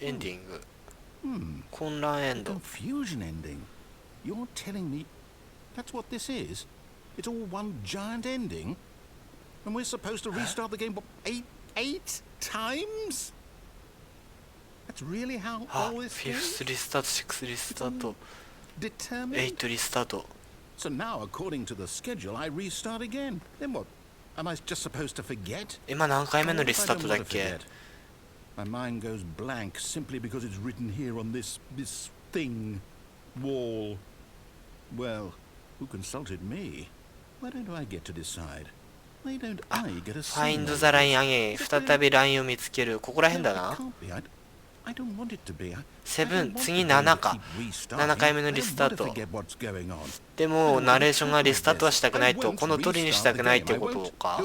エンディング。混乱エンド。Confusion ending. You're telling me that's what this is? It's all one giant ending? And we're supposed to restart the game eight times? That's really how all this 5th リスタート、6th リスタート、determined? 8th リスタート。So now, according to the schedule, I restart again. Then what? Am I just supposed to forget? 今何回目のリスタートだっけ？ My mind goes blank simply because it's written here on this thing, wall. Well, who consulted me? Why don't I get to decide? Why don't I get a Find the line again. 再びラインを見つける。ここら辺だな。7、次7か。7回目のリスタート。でも、ナレーションがリスタートはしたくないと、この通りにしたくないってことか。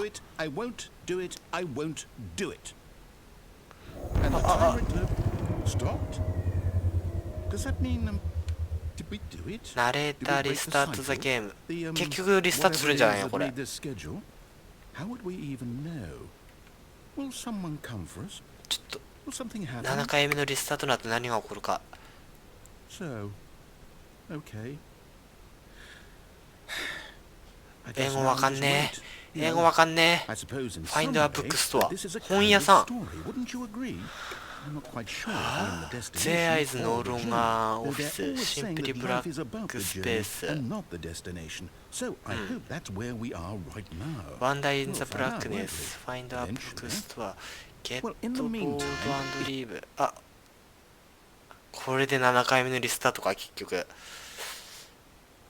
ナレーターリスタートザゲーム。結局リスタートするんじゃないのこれ。ちょっと7回目のリスタートの後何が起こるか。英語わかんねえ。英語わかんねえ。ファインドアブックストア。本屋さん。ゼアイズノーロンガーオフィス。シンプリブラックスペース。ワンダインザブラックネス。ファインドアブックストア。ゲットボール&リーブ。あ、これで7回目のリスタートか結局。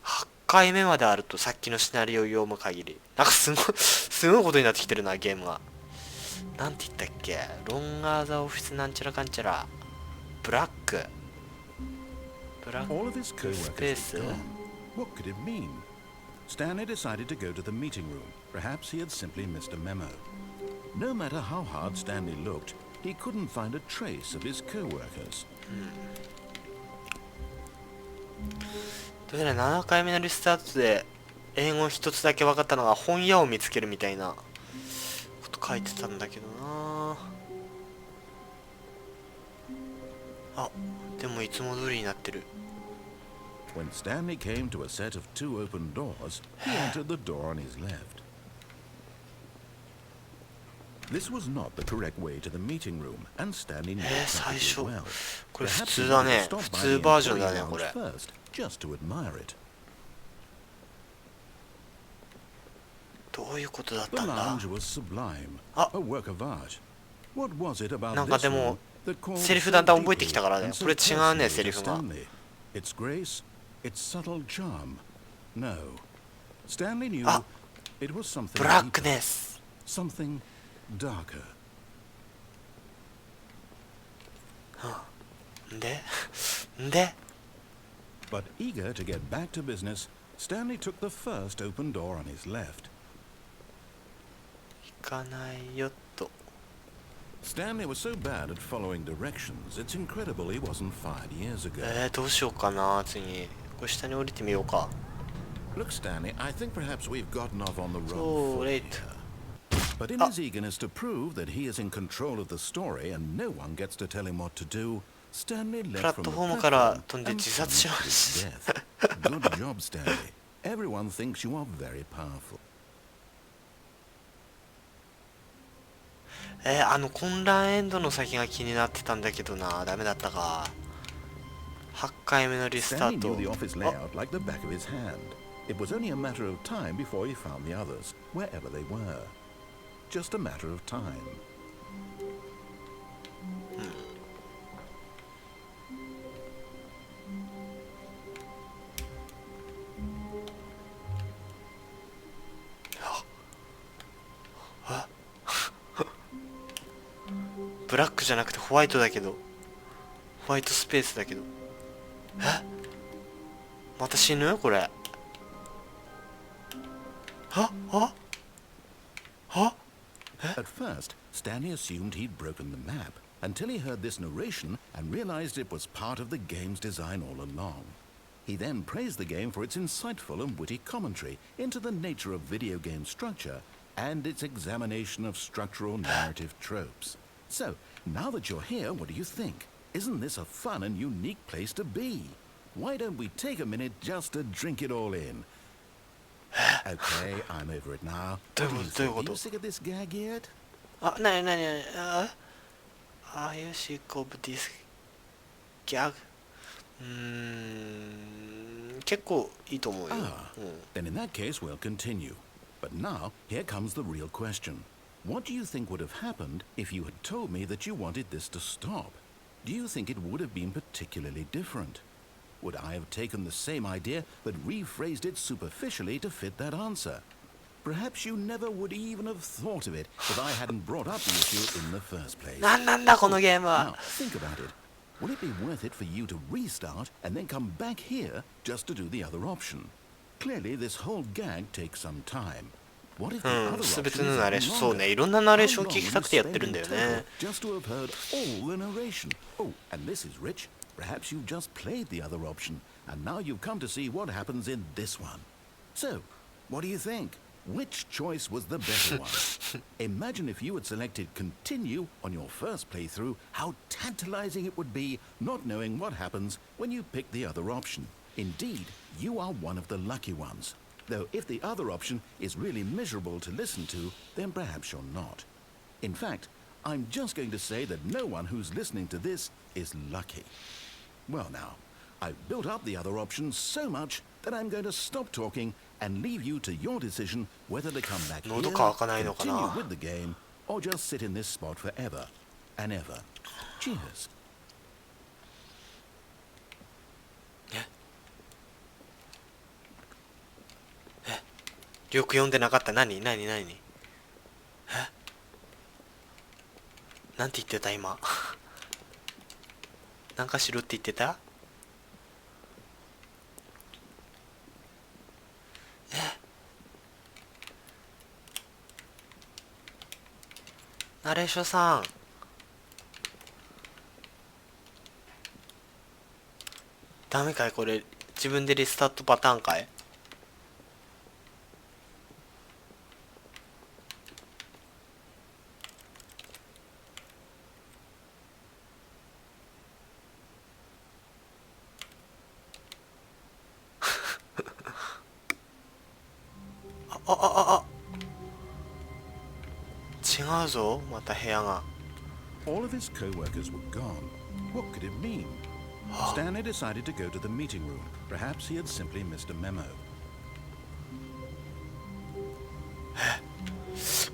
8回目まであるとさっきのシナリオを読む限りなんかすごいことになってきてるなゲームが。なんて言ったっけ、ロンガーザオフィスなんちゃらかんちゃらブラックスペース。 What could it mean? Stanley decided to go to the meeting room. Perhaps he had simply missed a memo. No matter how hard Stanley looked, he couldn't find a trace of his co-workers. どうやら7回目のリスタートで英語一つだけ分かったのが本屋を見つけるみたいなこと書いてたんだけどなあ。でもいつも通りになってる。 When Stanley came to a set of 2 open doors, he entered the door on his left. This was not the correct way to the meeting room, and Stanley knew it perfectly well. これ普通だね。普通バージョンだねこれ。 Just to admire it. どういうことだったん The だ。 lounge was sublime, あ、 a work of art. What was it about なんか this でも room that called セリフだんだん覚えて so きたからね。 deeply これ違うね and so セリ personally フ to が。 Stanley? Its grace, its subtle charm. No. Stanley knew あ、 it was something ブラック deeper, ネス。 something darker. で But eager to get back to business, Stanley took the first open door on his left. 行かないよと。 Stanley was so bad at following directions, it's incredible he wasn't fired years ago. どうしようかな次。これ下に降りてみようか。 Look, Stanley, I think perhaps we've gotten off on the wrong So foot late. here. But in his eagerness to prove that he is in control of the story and no one gets to tell him what to do, Stanley プ left ラッ from ト the フォームから platform 飛んで and 自殺しま plunged す。 to his death. Good job, Stanley. Everyone thinks you are very powerful. あの混乱エンドの先が気になってたんだけどな。ダメだったか。8回目のリスタ Stanley ー knew the ト。 office layout like the back of his hand. It was only a matter of time before he found the others, wherever they were. Just a matter of time. ブラックじゃなくてホワイトだけど。ホワイトスペースだけど。また死ぬこれ。At first, Stanley assumed he'd broken the map until he heard this narration and realized it was part of the game's design all along. He then praised the game for its insightful and witty commentary into the nature of video game structure and its examination of structural narrative tropes. So, Now that you're here, what do you think? Isn't this a fun and unique place to be? Why don't we take a minute just to drink it all in? Okay, I'm over it now. What do you think? Are you sick of this gag yet? あ、なになにAre you sick of this gag? 結構いいと思うよ。Then in that case we'll continue. But now, here comes the real question. What do you think would have happened if you had told me that you wanted this to stop? Do you think it would have been particularly different? Would I have taken the same idea but rephrased it superficially to fit that answer? Perhaps you never would even have thought of it if I hadn't brought up the issue in the first place. なんだこのゲームは。 Now, think about it. Would it be worth it for you to restart and then come back here just to do the other option? Clearly, this whole gag takes some time. What if the other option is 全てのナレーション、そうね、いろんなナレーション聞きたくてやってるんだよね。 Just to have heard all the narration. Oh, and this is rich. Perhaps you've just played the other option, and now you've come to see what happens in this one. So, what do you think? Which choice was the better one? Imagine if you had selected continue on your first playthrough, how tantalizing it would be not knowing what happens when you pick the other option. Indeed, you are one of the lucky ones. Though if the other option is really miserable to listen to, then perhaps you're not. In fact, I'm just going to say that no one who's listening to this is lucky. Well now, I've built up the other options so much that I'm going to stop talking and leave you to your decision whether to come back here, continue with the game, or just sit in this spot forever and ever. Cheers. よく読んでなかった。何なんて言ってた今。なんかしろって言ってた？ナレーションさん。ダメかいこれ。自分でリスタートパターンかい？違うぞ、また部屋が。All of his co-workers were gone. What could it mean? Stanley decided to go to the meeting room. Perhaps he had simply missed a memo.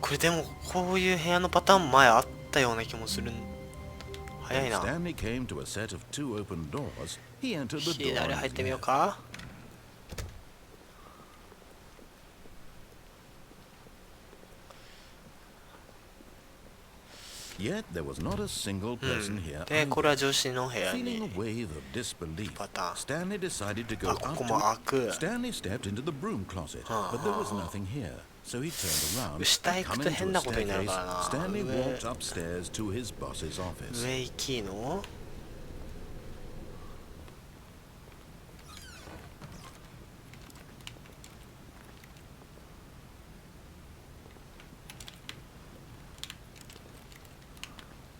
これでもこういう部屋のパターン前あったような気もする。早いな。 Stanley came to a set of two open doors. He entered the door. 左入ってみようか。Yet there was not a single person here. で、これは女子の部屋 Feeling に a wave of disbelief, パターン。 Stanley decided to go あ、こ up こ to も開く。 Stanley stepped into the broom closet, but there was nothing here. So he turned around. 下行くと変なことになるからな。 Stanley walked upstairs to his boss's office. 上行きの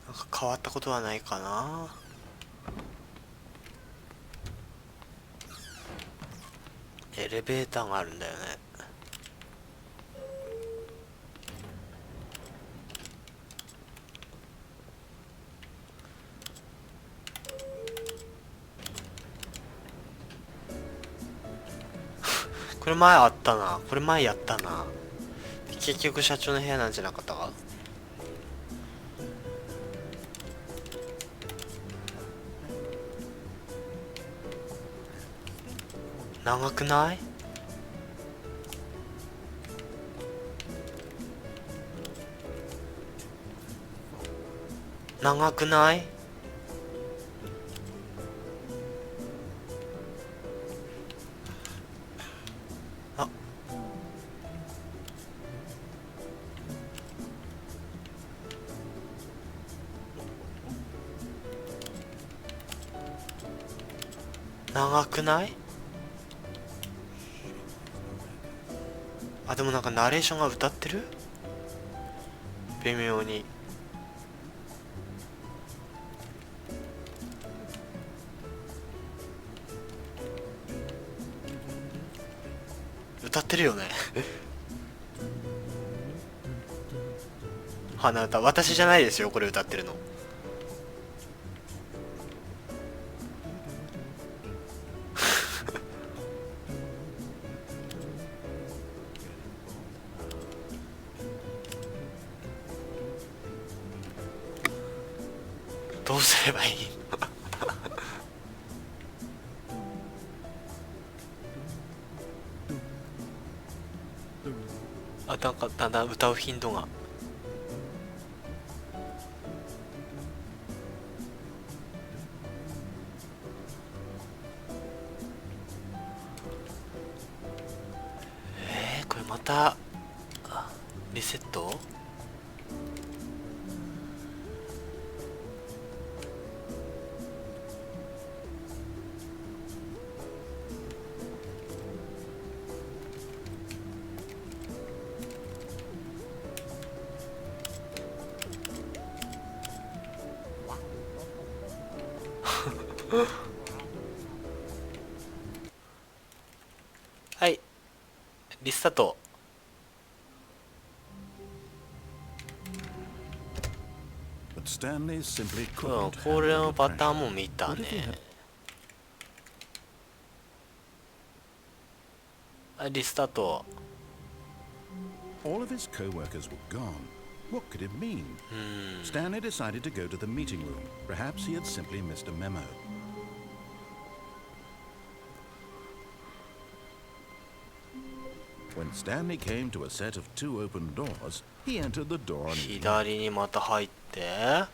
なんか変わったことはないかな。エレベーターがあるんだよね。これ前あったな。これ前やったな。結局社長の部屋なんじゃなかったか。長くない？長くない？あ、長くない？あ、でもなんかナレーションが歌ってる？微妙に。歌ってるよね鼻歌。私じゃないですよこれ歌ってるの。どうすればいいあ、なんかだんだん歌う頻度が。これまたリセット。はい、リスタート。これのパターンも見たね。はい、リスタート。All of his co-workers were gone. What could it mean? Stanley decided to go to the meeting room. Perhaps he had simply missed a memo. When Stanley came to a set of 2 open doors, he entered the door on his left. 左にまた入って。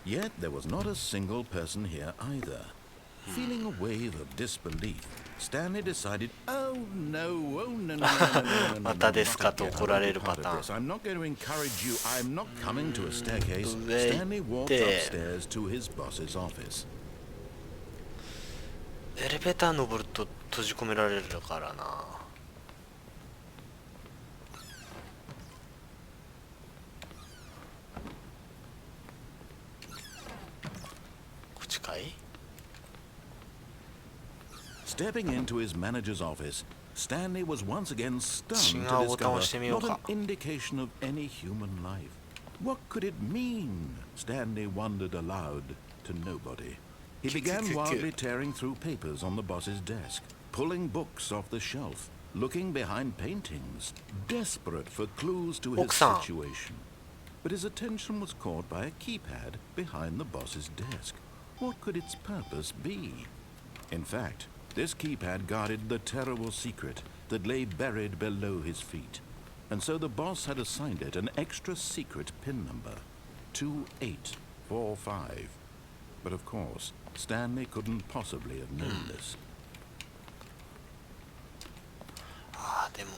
Yet there was not a single person here either. Feeling a wave of disbelief, Stanley decided, "Oh no, oh no, no, no, no, no, no, またですかと怒られるパターン。 I'm not going to encourage you. I'm not coming to a staircase." 上行って。 Stanley walked upstairs to his boss's office. エレベーター登ると閉じ込められるからな。こっちかい。 Stepping into his manager's office, Stanley was once again stunned 違 to うボタンを押して discover みよう not か。 an indication of any human life. What could it mean? Stanley wondered aloud to nobody. He began wildly tearing through papers on the boss's desk, pulling books off the shelf, looking behind paintings, desperate for clues to his situation. But his attention was caught by a keypad behind the boss's desk. What could its purpose be? In fact, this keypad guarded the terrible secret that lay buried below his feet. And so the boss had assigned it an extra secret pin number, 2845. But of course, Stanley couldn't possibly have known this. ああ、でも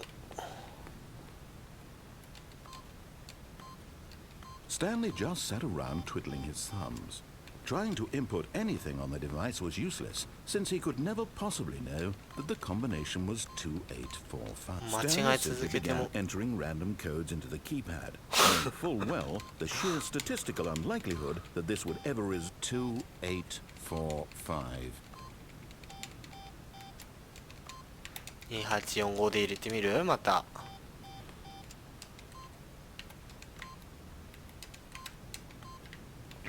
Stanley just sat around twiddling his thumbs. Trying to input anything on the device was useless, since he could never possibly know that the combination was 2845. Stanley simply began entering random codes into the keypad, knowing full well the sheer statistical unlikelihood that this would ever is 2845. 2845で入れてみる？また。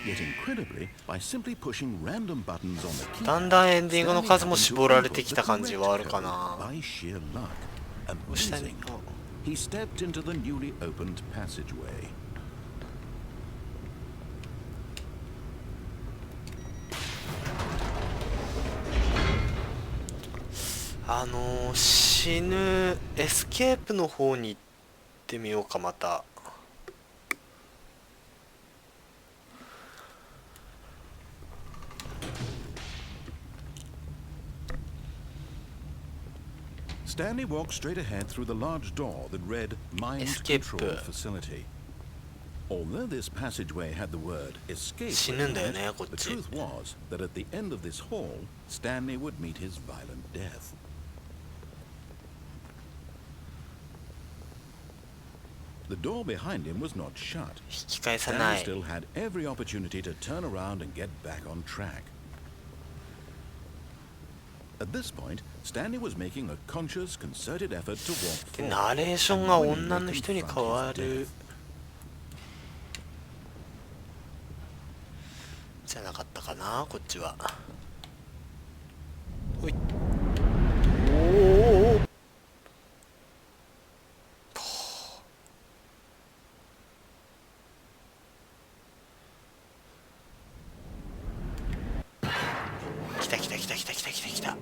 Yet incredibly, by simply pushing random buttons on the keypad, だんだんエンディングの数も絞られてきた感じはあるかな。 by sheer luck, amazing, he stepped into the newly opened passageway. 死ぬエスケープの方に行ってみようか。また Stanley walked straight ahead through the large door that read Mind Control Facility. Although this passageway had the word escape, the truth was that at the end of this hall, Stanley would meet his violent death. The door behind him was not shut. Stanley still had every opportunity to turn around and get back on track. At this point, Stanley was making a conscious, concerted effort to walk で forward. ナレーションが女の人に変わるじゃなかったかな、こっちは。ほい。おお。来た来た来た来た来た来た来た。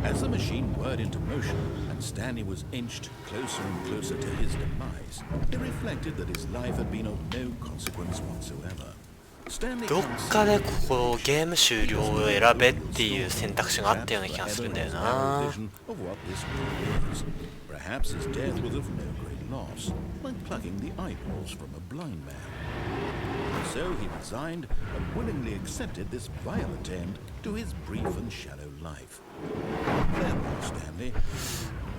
As the machine whirred into motion and Stanley was inched closer and closer to his demise, he reflected that his life had been of no consequence whatsoever. Stanley どっかでここゲーム終了を選べっていう選択肢があったような気がするんだよな。 Perhaps his death was of no great loss, like plucking the eyeballs from a blind man. So he resigned and willingly accepted this violent end to his brief and shallow life. Farewell, Stanley.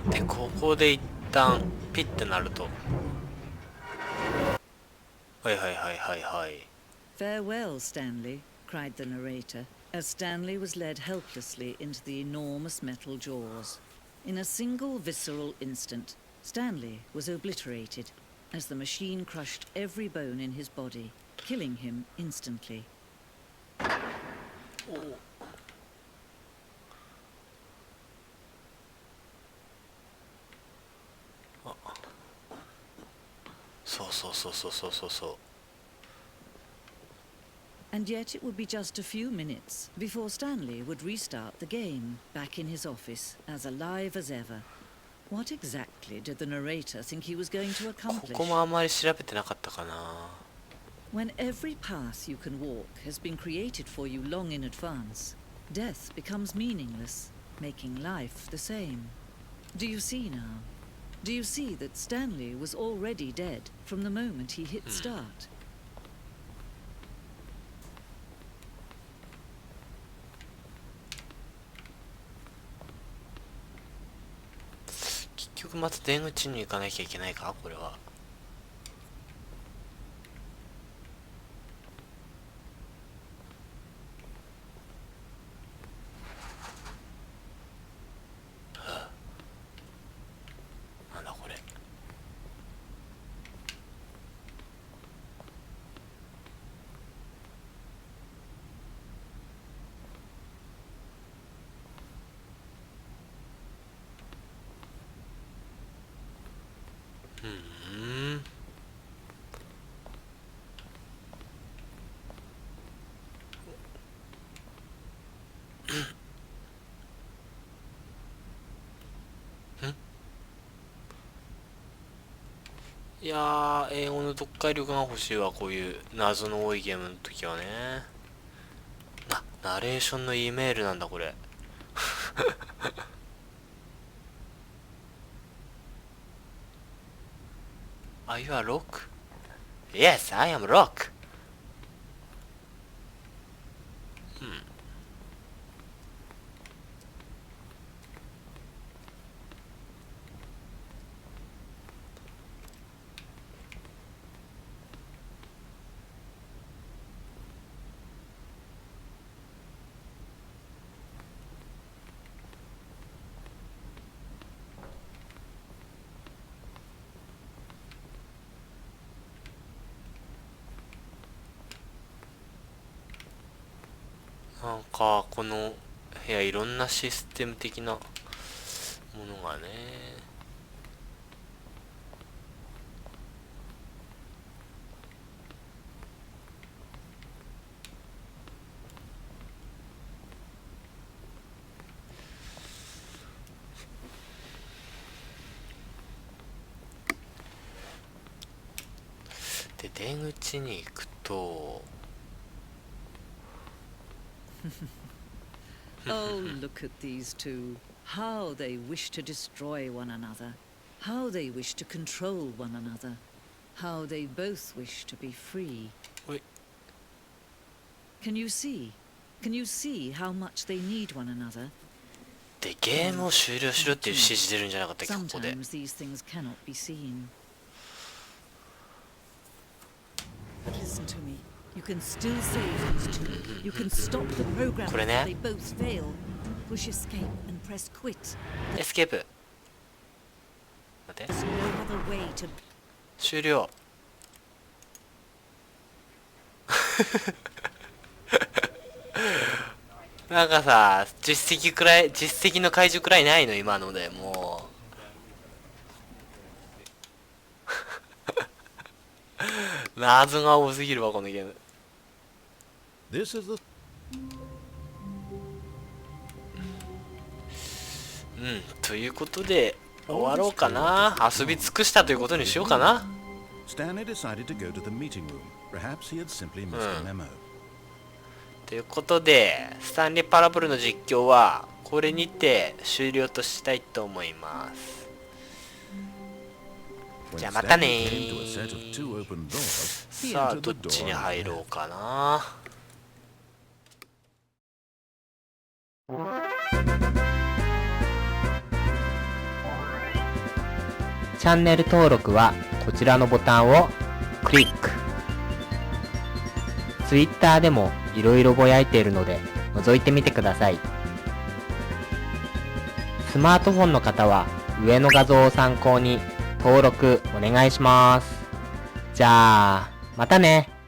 でここで一旦ピッてなると、はいはいはいはいはい。 Farewell, Stanley, cried the narrator, as Stanley was led helplessly into the enormous metal jaws. In a single visceral instant, Stanley was obliterated, as the machine crushed every bone in his body, killing him instantly. そうそうそうそうそうそうそう。 And yet it would be just a few minutes before Stanley would restart the game, back in his office, as alive as ever. What exactly did the narrator think he was going to こ accomplish? こもあんまり調べてなかったかな。 When every path you can walk has been created for you long in advance, death becomes meaningless, making life the same. Do you see now? Do you see that Stanley was already dead from the moment he hit start? 結局まず出口に行かなきゃいけないか、これは。なんだこれ。いやー、英語の読解力が欲しいわ、こういう謎の多いゲームの時はね。ナレーションの E メールなんだこれ。Are you a rock? Yes, I am rock. なんかこの部屋いろんなシステム的なものがね。で出口に行くとOh, look at these two. How they wish to destroy one another. How they wish to control one another. How they both wish to be free. Wait. Can you see? Can you see how much they need one another? でゲームを終了しろっていう指示出るんじゃなかったっけ、ここで。 Sometimes these things cannot be seen. But listen to me. You can still save these two. You can stop the program これ if ね they both fail. Push escape and press quit. エスケープ。待って。 There's no other way to 終了。なんかさ、実績の解除くらいないの今のでもう。謎が多すぎるわこのゲーム。This is the ということで終わろうかな。遊び尽くしたということにしようかな。Stanley decided to go to the meeting room. Perhaps he had simply missed a memo. ということでスタンリーパラボルの実況はこれにて終了としたいと思います。じゃあまたねー。さあどっちに入ろうかな。チャンネル登録はこちらのボタンをクリック。Twitter でもいろいろぼやいているので覗いてみてください。スマートフォンの方は上の画像を参考に登録お願いします。じゃあまたね。